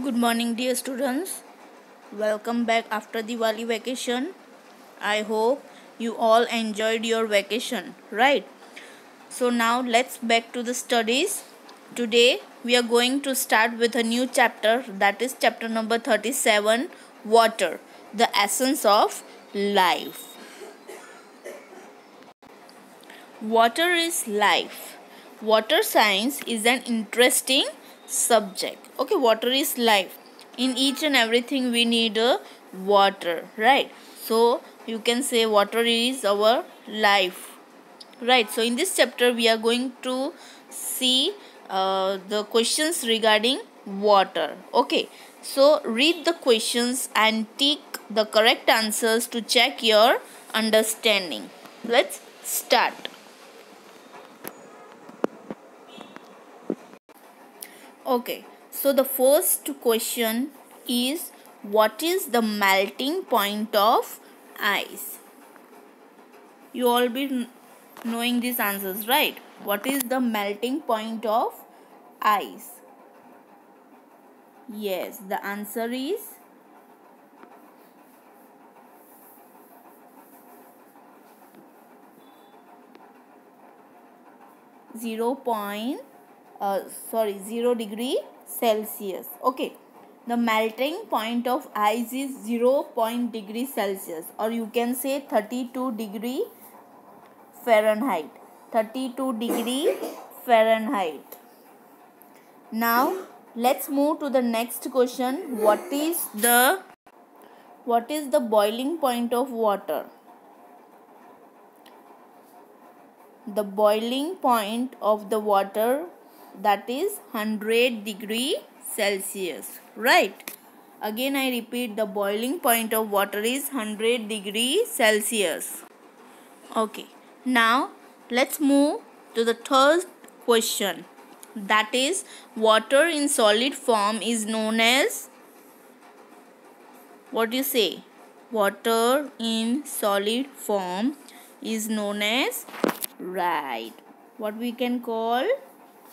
Good morning, dear students. Welcome back after Diwali vacation. I hope you all enjoyed your vacation, right? So now let's back to the studies. Today we are going to start with a new chapter, that is chapter number 37, Water, the essence of life. Water is life. Water science is an interesting subject. Okay, water is life. In each and everything we need a water, right? So you can say water is our life, right? So in this chapter we are going to see the questions regarding water. Okay, so read the questions and tick the correct answers to check your understanding. Let's start. Okay, so the first question is, what is the melting point of ice? You all be knowing these answers, right? What is the melting point of ice? Yes, the answer is 0 degree Celsius. Okay, the melting point of ice is 0 degree Celsius, or you can say 32 degree Fahrenheit. 32 degree Fahrenheit. Now let's move to the next question. What is the boiling point of water? The boiling point of the water, that is 100 degree Celsius, right? Again I repeat, the boiling point of water is 100 degree Celsius. Okay, now let's move to the third question, that is, water in solid form is known as, what do you say? Water in solid form is known as, right, what we can call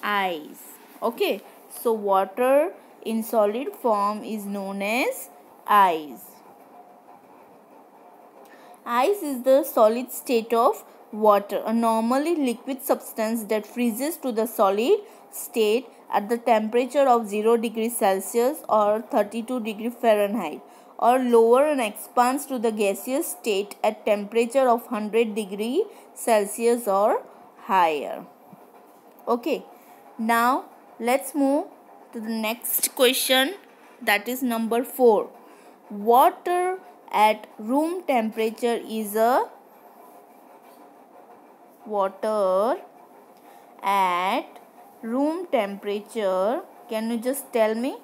ice. Okay, so water in solid form is known as ice. Ice is the solid state of water, a normally liquid substance that freezes to the solid state at the temperature of 0 degree Celsius or 32 degree Fahrenheit, or lower, and expands to the gaseous state at temperature of 100 degree Celsius or higher. Okay, now let's move to the next question, that is number 4. Water at room temperature is a, water at room temperature, can you just tell me,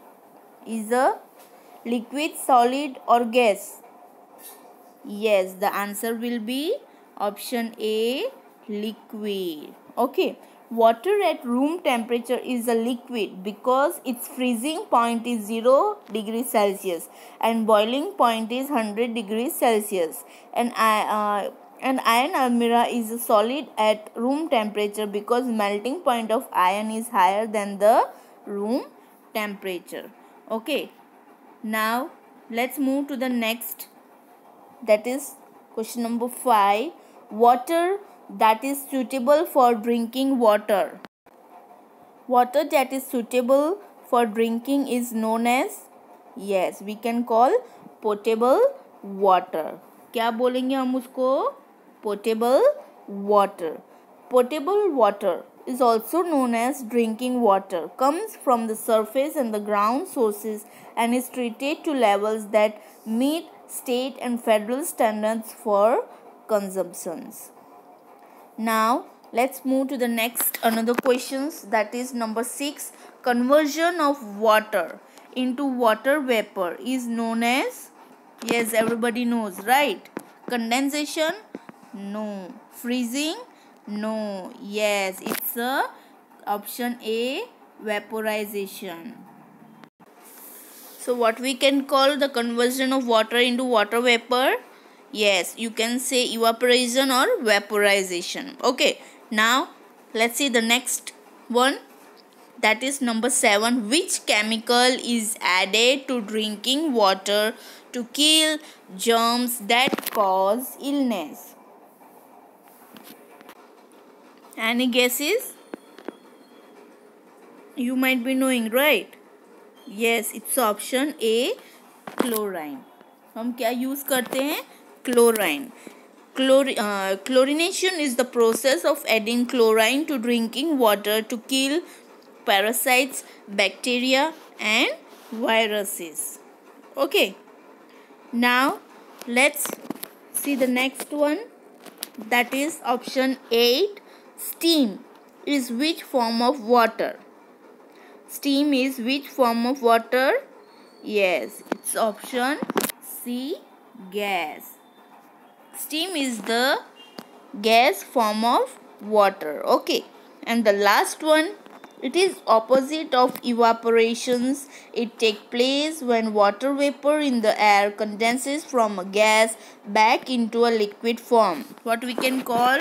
is a liquid, solid or gas? Yes, the answer will be option A, liquid. Okay, water at room temperature is a liquid because its freezing point is 0 degree Celsius and boiling point is 100 degrees Celsius. And iron almira is a solid at room temperature because melting point of iron is higher than the room temperature. Okay, now let's move to the next, that is question number 5. Water that is suitable for drinking water. Water that is suitable for drinking is known as, yes, we can call potable water. क्या बोलेंगे हम उसको? Potable water. Potable water is also known as drinking water, comes from the surface and the ground sources and is treated to levels that meet state and federal standards for consumptions. Now let's move to the next another questions, that is number 6. Conversion of water into water vapor is known as, yes, everybody knows, right? Condensation? No. Freezing? No. Yes, it's a option A, vaporization. So what we can call the conversion of water into water vapor? Yes, you can say evaporation or vaporization. Okay, now let's see the next one. That is number 7. Which chemical is added to drinking water to kill germs that cause illness? Any guesses? You might be knowing, right? Yes, it's option A, chlorine. हम क्या use करते हैं? Chlorine. Chlorination is the process of adding chlorine to drinking water to kill parasites, bacteria and viruses. Okay, now let's see the next one. That is option 8. Steam is which form of water? Steam is which form of water? Yes, it's option C, gas. Steam is the gas form of water. Okay, and the last one, it is opposite of evaporations. It takes place when water vapor in the air condenses from a gas back into a liquid form. What we can call?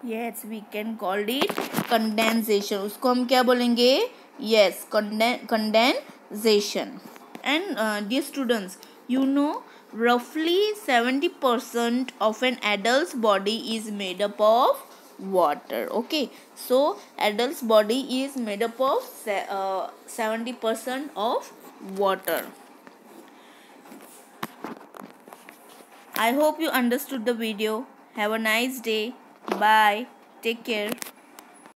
Yes, we can call it condensation. उसको हम क्या बोलेंगे? Yes, condensation. And dear students, you know roughly 70% of an adult's body is made up of water. Okay, so adult's body is made up of 70% of water. I hope you understood the video. Have a nice day. Bye. Take care.